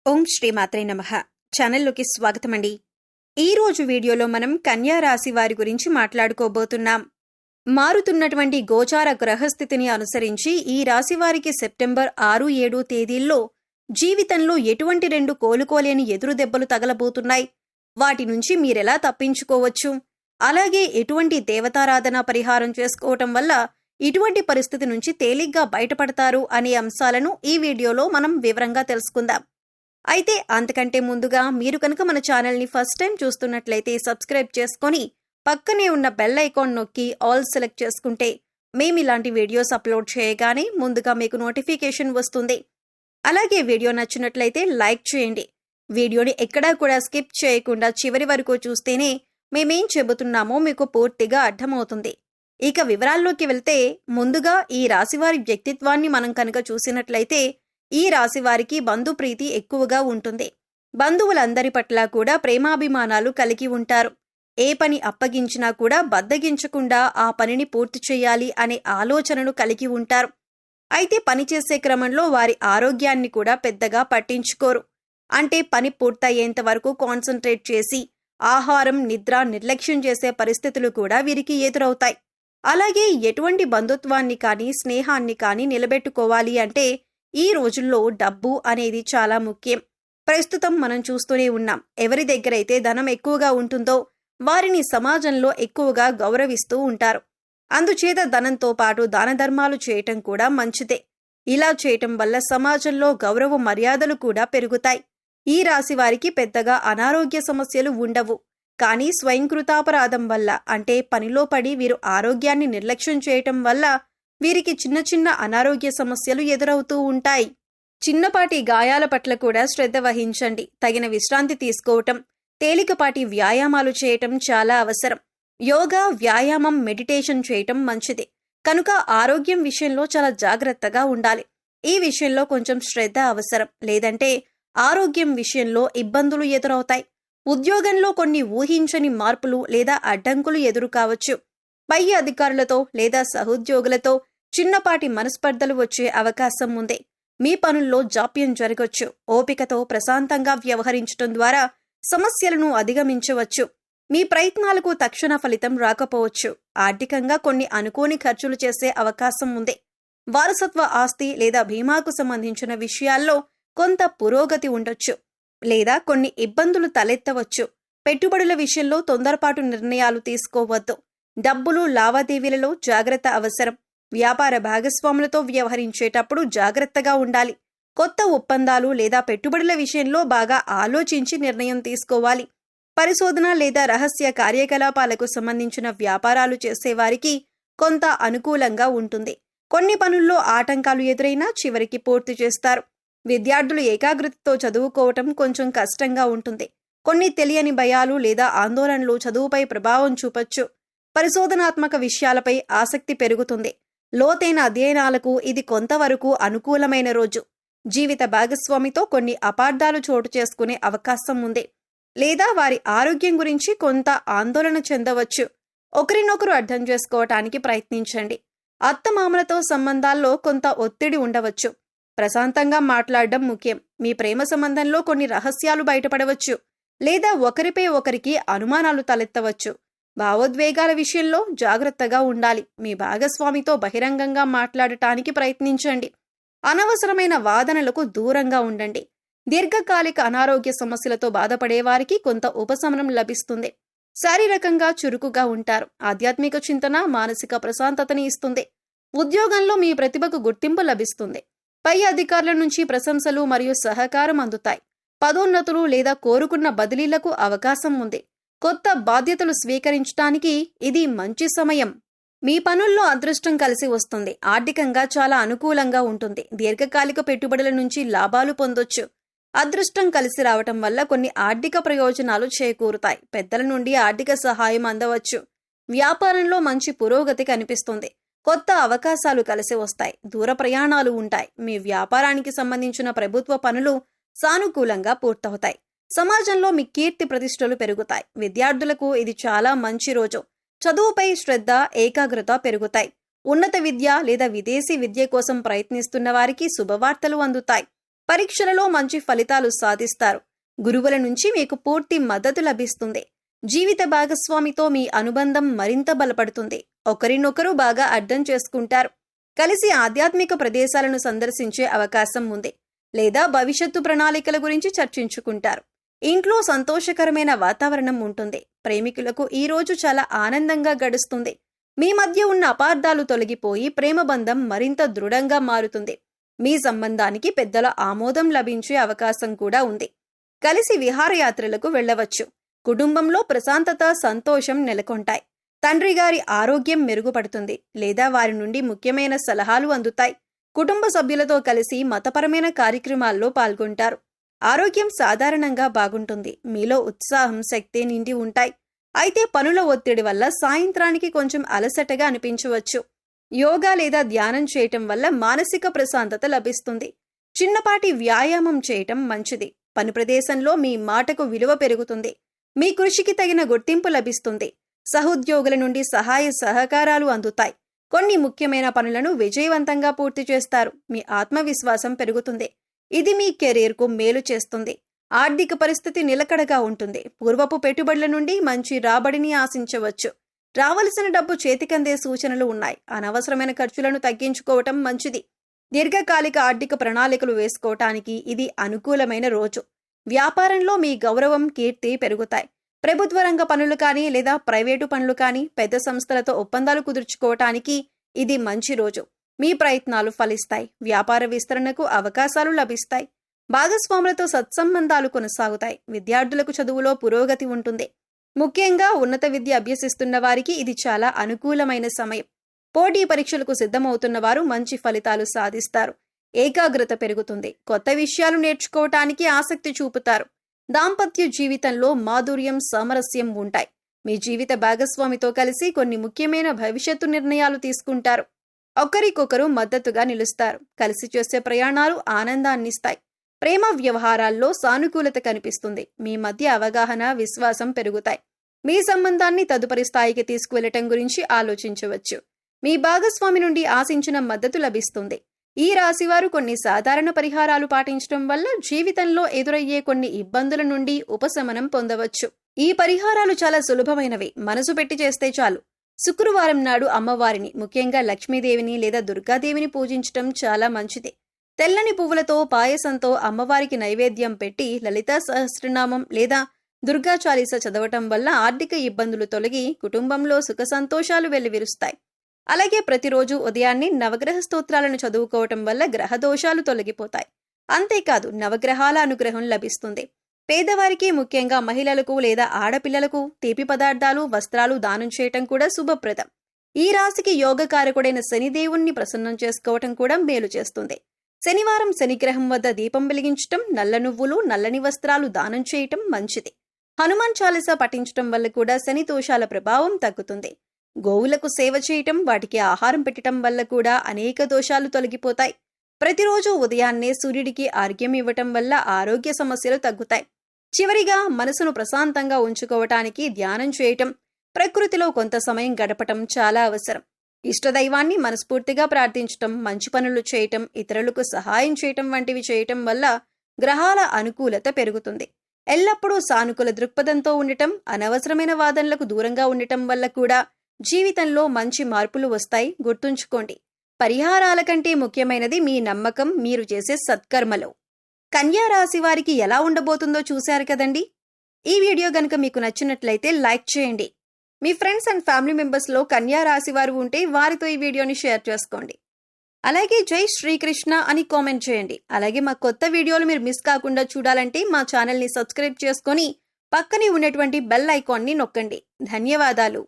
ఓం శ్రీ మాత్రే నమః. ఛానల్లోకి స్వాగతమండి. ఈ రోజు వీడియోలో మనం కన్యా రాశి వారి గురించి మాట్లాడుకోబోతున్నాం. మారుతున్నటువంటి గోచార గ్రహస్థితిని అనుసరించి ఈ రాశి వారికి సెప్టెంబర్ 6-7 తేదీల్లో జీవితంలో ఎటువంటి 2 కోలుకోలేని ఎదురు దెబ్బలు తగలబోతున్నాయి, వాటి నుంచి మీరెలా తప్పించుకోవచ్చు, అలాగే ఎటువంటి దేవతారాధన పరిహారం చేసుకోవటం వల్ల ఇటువంటి పరిస్థితి నుంచి తేలిగ్గా బయటపడతారు అనే అంశాలను ఈ వీడియోలో మనం వివరంగా తెలుసుకుందాం. అయితే అంతకంటే ముందుగా మీరు కనుక మన ఛానల్ని ఫస్ట్ టైం చూస్తున్నట్లయితే సబ్స్క్రైబ్ చేసుకొని పక్కనే ఉన్న బెల్ ఐకాన్ నొక్కి ఆల్ సెలెక్ట్ చేసుకుంటే మేము ఇలాంటి వీడియోస్ అప్లోడ్ చేయగానే ముందుగా మీకు నోటిఫికేషన్ వస్తుంది. అలాగే వీడియో నచ్చినట్లయితే లైక్ చేయండి. వీడియోని ఎక్కడా కూడా స్కిప్ చేయకుండా చివరి వరకు చూస్తేనే మేమేం చెబుతున్నామో మీకు పూర్తిగా అర్థమవుతుంది. ఇక వివరాల్లోకి వెళ్తే ముందుగా ఈ రాశివారి వ్యక్తిత్వాన్ని మనం కనుక చూసినట్లయితే ఈ రాశి వారికి బంధుప్రీతి ఎక్కువగా ఉంటుంది. బంధువులందరి పట్ల కూడా ప్రేమాభిమానాలు కలిగి ఉంటారు. ఏ పని అప్పగించినా కూడా బద్దగించకుండా ఆ పనిని పూర్తి చేయాలి అనే ఆలోచనను కలిగి ఉంటారు. అయితే పనిచేసే క్రమంలో వారి ఆరోగ్యాన్ని కూడా పెద్దగా పట్టించుకోరు. అంటే పని పూర్తయ్యేంత వరకు కాన్సంట్రేట్ చేసి ఆహారం, నిద్ర నిర్లక్ష్యం చేసే పరిస్థితులు కూడా వీరికి ఎదురవుతాయి. అలాగే ఎటువంటి బంధుత్వాన్ని కానీ స్నేహాన్ని కానీ నిలబెట్టుకోవాలి అంటే ఈ రోజుల్లో డబ్బు అనేది చాలా ముఖ్యం. ప్రస్తుతం మనం చూస్తూనే ఉన్నాం. ఎవరి దగ్గరైతే ధనం ఎక్కువగా ఉంటుందో వారిని సమాజంలో ఎక్కువగా గౌరవిస్తూ ఉంటారు. అందుచేత ధనంతో పాటు దాన ధర్మాలు చేయటం కూడా మంచిదే. ఇలా చేయటం వల్ల సమాజంలో గౌరవ మర్యాదలు కూడా పెరుగుతాయి. ఈ రాశి వారికి పెద్దగా అనారోగ్య సమస్యలు ఉండవు. కానీ స్వయంకృతాపరాధం వల్ల, అంటే పనిలో పడి వీరు ఆరోగ్యాన్ని నిర్లక్ష్యం చేయటం వల్ల వీరికి చిన్న చిన్న అనారోగ్య సమస్యలు ఎదురవుతూ ఉంటాయి. చిన్నపాటి గాయాల పట్ల కూడా శ్రద్ధ వహించండి. తగిన విశ్రాంతి తీసుకోవటం, తేలికపాటి వ్యాయామాలు చేయటం చాలా అవసరం. యోగా, వ్యాయామం, మెడిటేషన్ చేయటం మంచిది. కనుక ఆరోగ్యం విషయంలో చాలా జాగ్రత్తగా ఉండాలి. ఈ విషయంలో కొంచెం శ్రద్ధ అవసరం. లేదంటే ఆరోగ్యం విషయంలో ఇబ్బందులు ఎదురవుతాయి. ఉద్యోగంలో కొన్ని ఊహించని మార్పులు లేదా అడ్డంకులు ఎదురు కావచ్చు. పై అధికారులతో లేదా సహోద్యోగులతో చిన్నపాటి మనస్పర్ధలు వచ్చే అవకాశం ఉంది. మీ పనుల్లో జాప్యం జరగొచ్చు. ఓపికతో ప్రశాంతంగా వ్యవహరించడం ద్వారా సమస్యలను అధిగమించవచ్చు. మీ ప్రయత్నాలకు తక్షణ ఫలితం రాకపోవచ్చు. ఆర్థికంగా కొన్ని అనుకోని ఖర్చులు చేసే అవకాశం ఉంది. వారసత్వ ఆస్తి లేదా బీమాకు సంబంధించిన విషయాల్లో కొంత పురోగతి ఉండొచ్చు. లేదా కొన్ని ఇబ్బందులు తలెత్తవచ్చు. పెట్టుబడుల విషయంలో తొందరపాటు నిర్ణయాలు తీసుకోవద్దు. డబ్బులు లావాదేవీలలో జాగ్రత్త అవసరం. వ్యాపార భాగస్వాములతో వ్యవహరించేటప్పుడు జాగ్రత్తగా ఉండాలి. కొత్త ఒప్పందాలు లేదా పెట్టుబడుల విషయంలో బాగా ఆలోచించి నిర్ణయం తీసుకోవాలి. పరిశోధన లేదా రహస్య కార్యకలాపాలకు సంబంధించిన వ్యాపారాలు చేసేవారికి కొంత అనుకూలంగా ఉంటుంది. కొన్ని పనుల్లో ఆటంకాలు ఎదురైనా చివరికి పూర్తి చేస్తారు. విద్యార్థులు ఏకాగ్రతతో చదువుకోవటం కొంచెం కష్టంగా ఉంటుంది. కొన్ని తెలియని భయాలు లేదా ఆందోళనలు చదువుపై ప్రభావం చూపొచ్చు. పరిశోధనాత్మక విషయాలపై ఆసక్తి పెరుగుతుంది. లోతైన అధ్యయనాలకు ఇది కొంతవరకు అనుకూలమైన రోజు. జీవిత భాగస్వామితో కొన్ని అపార్థాలు చోటు చేసుకునే అవకాశం ఉంది. లేదా వారి ఆరోగ్యం గురించి కొంత ఆందోళన చెందవచ్చు. ఒకరినొకరు అర్థం చేసుకోవటానికి ప్రయత్నించండి. అత్తమామలతో సంబంధాల్లో కొంత ఒత్తిడి ఉండవచ్చు. ప్రశాంతంగా మాట్లాడడం ముఖ్యం. మీ ప్రేమ సంబంధంలో కొన్ని రహస్యాలు బయటపడవచ్చు. లేదా ఒకరిపై ఒకరికి అనుమానాలు తలెత్తవచ్చు. భావోద్వేగాల విషయంలో జాగ్రత్తగా ఉండాలి. మీ భాగస్వామితో బహిరంగంగా మాట్లాడటానికి ప్రయత్నించండి. అనవసరమైన వాదనలకు దూరంగా ఉండండి. దీర్ఘకాలిక అనారోగ్య సమస్యలతో బాధపడేవారికి కొంత ఉపశమనం లభిస్తుంది. శారీరకంగా చురుకుగా ఉంటారు. ఆధ్యాత్మిక చింతన మానసిక ప్రశాంతతని ఇస్తుంది. ఉద్యోగంలో మీ ప్రతిభకు గుర్తింపు లభిస్తుంది. పై అధికారుల నుంచి ప్రశంసలు మరియు సహకారం అందుతాయి. పదోన్నతులు లేదా కోరుకున్న బదిలీలకు అవకాశం ఉంది. కొత్త బాధ్యతలు స్వీకరించడానికి ఇది మంచి సమయం. మీ పనుల్లో అదృష్టం కలిసి వస్తుంది. ఆర్థికంగా చాలా అనుకూలంగా ఉంటుంది. దీర్ఘకాలిక పెట్టుబడుల నుంచి లాభాలు పొందొచ్చు. అదృష్టం కలిసి రావటం వల్ల కొన్ని ఆర్థిక ప్రయోజనాలు చేకూరుతాయి. పెద్దల నుండి ఆర్థిక సహాయం అందవచ్చు. వ్యాపారంలో మంచి పురోగతి కనిపిస్తుంది. కొత్త అవకాశాలు కలిసి వస్తాయి. దూర ప్రయాణాలు ఉంటాయి. మీ వ్యాపారానికి సంబంధించిన ప్రభుత్వ పనులు సానుకూలంగా పూర్తవుతాయి. సమాజంలో మీ కీర్తి ప్రతిష్టలు పెరుగుతాయి. విద్యార్థులకు ఇది చాలా మంచి రోజు. చదువుపై శ్రద్ధ, ఏకాగ్రత పెరుగుతాయి. ఉన్నత విద్య లేదా విదేశీ విద్య కోసం ప్రయత్నిస్తున్న వారికి శుభవార్తలు అందుతాయి. పరీక్షలలో మంచి ఫలితాలు సాధిస్తారు. గురువుల నుంచి మీకు పూర్తి మద్దతు లభిస్తుంది. జీవిత భాగస్వామితో మీ అనుబంధం మరింత బలపడుతుంది. ఒకరినొకరు బాగా అర్థం చేసుకుంటారు. కలిసి ఆధ్యాత్మిక ప్రదేశాలను సందర్శించే అవకాశం ఉంది. లేదా భవిష్యత్తు ప్రణాళికల గురించి చర్చించుకుంటారు. ఇంట్లో సంతోషకరమైన వాతావరణం ఉంటుంది. ప్రేమికులకు ఈ రోజు చాలా ఆనందంగా గడుస్తుంది. మీ మధ్య ఉన్న అపార్థాలు తొలగిపోయి ప్రేమ బంధం మరింత దృఢంగా మారుతుంది. మీ సంబంధానికి పెద్దల ఆమోదం లభించే అవకాశం కూడా ఉంది. కలిసి విహారయాత్రలకు వెళ్లవచ్చు. కుటుంబంలో ప్రశాంతత, సంతోషం నెలకొంటాయి. తండ్రి గారి ఆరోగ్యం మెరుగుపడుతుంది లేదా వారి నుండి ముఖ్యమైన సలహాలు అందుతాయి. కుటుంబ సభ్యులతో కలిసి మతపరమైన కార్యక్రమాల్లో పాల్గొంటారు. ఆరోగ్యం సాధారణంగా బాగుంటుంది. మీలో ఉత్సాహం, శక్తి నిండి ఉంటాయి. అయితే పనుల ఒత్తిడి వల్ల సాయంత్రానికి కొంచెం అలసటగా అనిపించవచ్చు. యోగా లేదా ధ్యానం చేయటం వల్ల మానసిక ప్రశాంతత లభిస్తుంది. చిన్నపాటి వ్యాయామం చేయటం మంచిది. పని ప్రదేశంలో మీ మాటకు విలువ పెరుగుతుంది. మీ కృషికి తగిన గుర్తింపు లభిస్తుంది. సహోద్యోగుల నుండి సహాయ సహకారాలు అందుతాయి. కొన్ని ముఖ్యమైన పనులను విజయవంతంగా పూర్తి చేస్తారు. మీ ఆత్మవిశ్వాసం పెరుగుతుంది. ఇది మీ కెరీర్కు మేలు చేస్తుంది. ఆర్థిక పరిస్థితి నిలకడగా ఉంటుంది. పూర్వపు పెట్టుబడుల నుండి మంచి రాబడిని ఆశించవచ్చు. రావలసిన డబ్బు చేతికందే సూచనలు ఉన్నాయి. అనవసరమైన ఖర్చులను తగ్గించుకోవటం మంచిది. దీర్ఘకాలిక ఆర్థిక ప్రణాళికలు వేసుకోవటానికి ఇది అనుకూలమైన రోజు. వ్యాపారంలో మీ గౌరవం, కీర్తి పెరుగుతాయి. ప్రభుత్వ రంగ పనులు కానీ లేదా ప్రైవేటు పనులు కానీ పెద్ద సంస్థలతో ఒప్పందాలు కుదుర్చుకోవటానికి ఇది మంచి రోజు. మీ ప్రయత్నాలు ఫలిస్తాయి. వ్యాపార విస్తరణకు అవకాశాలు లభిస్తాయి. భాగస్వాములతో సత్సంబంధాలు కొనసాగుతాయి. విద్యార్థులకు చదువులో పురోగతి ఉంటుంది. ముఖ్యంగా ఉన్నత విద్య అభ్యసిస్తున్న వారికి ఇది చాలా అనుకూలమైన సమయం. పోటీ పరీక్షలకు సిద్ధమవుతున్న వారు మంచి ఫలితాలు సాధిస్తారు. ఏకాగ్రత పెరుగుతుంది. కొత్త విషయాలు నేర్చుకోవటానికి ఆసక్తి చూపుతారు. దాంపత్య జీవితంలో మాధుర్యం, సామరస్యం ఉంటాయి. మీ జీవిత భాగస్వామితో కలిసి కొన్ని ముఖ్యమైన భవిష్యత్తు నిర్ణయాలు తీసుకుంటారు. ఒకరికొకరు మద్దతుగా నిలుస్తారు. కలిసి చేసే ప్రయాణాలు ఆనందాన్నిస్తాయి. ప్రేమ వ్యవహారాల్లో సానుకూలత కనిపిస్తుంది. మీ మధ్య అవగాహన, విశ్వాసం పెరుగుతాయి. మీ సంబంధాన్ని తదుపరి స్థాయికి తీసుకువెళ్లటం గురించి ఆలోచించవచ్చు. మీ భాగస్వామి నుండి ఆశించిన మద్దతు లభిస్తుంది. ఈ రాశివారు కొన్ని సాధారణ పరిహారాలు పాటించడం వల్ల జీవితంలో ఎదురయ్యే కొన్ని ఇబ్బందుల నుండి ఉపశమనం పొందవచ్చు. ఈ పరిహారాలు చాలా సులభమైనవి. మనసు పెట్టి చేస్తే చాలు. శుక్రవారం నాడు అమ్మవారిని, ముఖ్యంగా లక్ష్మీదేవిని లేదా దుర్గాదేవిని పూజించటం చాలా మంచిది. తెల్లని పువ్వులతో, పాయసంతో అమ్మవారికి నైవేద్యం పెట్టి లలితా సహస్రనామం లేదా దుర్గా చాలీస చదవటం వల్ల ఆర్థిక ఇబ్బందులు తొలగి కుటుంబంలో సుఖ సంతోషాలు వెల్లివిరుస్తాయి. అలాగే ప్రతిరోజు ఉదయాన్నే నవగ్రహ స్తోత్రాలను చదువుకోవటం వల్ల గ్రహ దోషాలు తొలగిపోతాయి. అంతేకాదు నవగ్రహాల అనుగ్రహం లభిస్తుంది. పేదవారికి, ముఖ్యంగా మహిళలకు లేదా ఆడపిల్లలకు తీపి పదార్థాలు, వస్త్రాలు దానం చేయటం కూడా శుభప్రదం. ఈ రాశికి యోగకారకుడైన శనిదేవుణ్ణి ప్రసన్నం చేసుకోవటం కూడా మేలు చేస్తుంది. శనివారం శనిగ్రహం వద్ద దీపం వెలిగించటం, నల్ల నువ్వులు, నల్లని వస్త్రాలు దానం చేయటం మంచిది. హనుమాన్ చాలీస పఠించటం వల్ల కూడా శని దోషాల ప్రభావం తగ్గుతుంది. గోవులకు సేవ చేయటం, వాటికి ఆహారం పెట్టడం వల్ల కూడా అనేక దోషాలు తొలగిపోతాయి. ప్రతిరోజు ఉదయాన్నే సూర్యుడికి అర్ఘ్యం ఇవ్వటం వల్ల ఆరోగ్య సమస్యలు తగ్గుతాయి. చివరిగా మనసును ప్రశాంతంగా ఉంచుకోవటానికి ధ్యానం చేయటం, ప్రకృతిలో కొంత సమయం గడపటం చాలా అవసరం. ఇష్టదైవాన్ని మనస్ఫూర్తిగా ప్రార్థించటం, మంచి పనులు చేయటం, ఇతరులకు సహాయం చేయటం వంటివి చేయటం వల్ల గ్రహాల అనుకూలత పెరుగుతుంది. ఎల్లప్పుడూ సానుకూల దృక్పథంతో ఉండటం, అనవసరమైన వాదనలకు దూరంగా ఉండటం వల్ల కూడా జీవితంలో మంచి మార్పులు వస్తాయి. గుర్తుంచుకోండి, పరిహారాల కంటే ముఖ్యమైనది మీ నమ్మకం, మీరు చేసే సత్కర్మలో. కన్యా రాశి వారికి ఎలా ఉండబోతుందో చూశారు కదండి. ఈ వీడియో గనుక మీకు నచ్చినట్లయితే లైక్ చేయండి. మీ ఫ్రెండ్స్ అండ్ ఫ్యామిలీ మెంబర్స్లో కన్యా రాశి వారు ఉంటే వారితో ఈ వీడియోని షేర్ చేసుకోండి. అలాగే జై శ్రీకృష్ణ అని కామెంట్ చేయండి. అలాగే మా కొత్త వీడియోలు మీరు మిస్ కాకుండా చూడాలంటే మా ఛానల్ని సబ్స్క్రైబ్ చేసుకొని పక్కనే ఉన్నటువంటి బెల్ ఐకాన్ని నొక్కండి. ధన్యవాదాలు.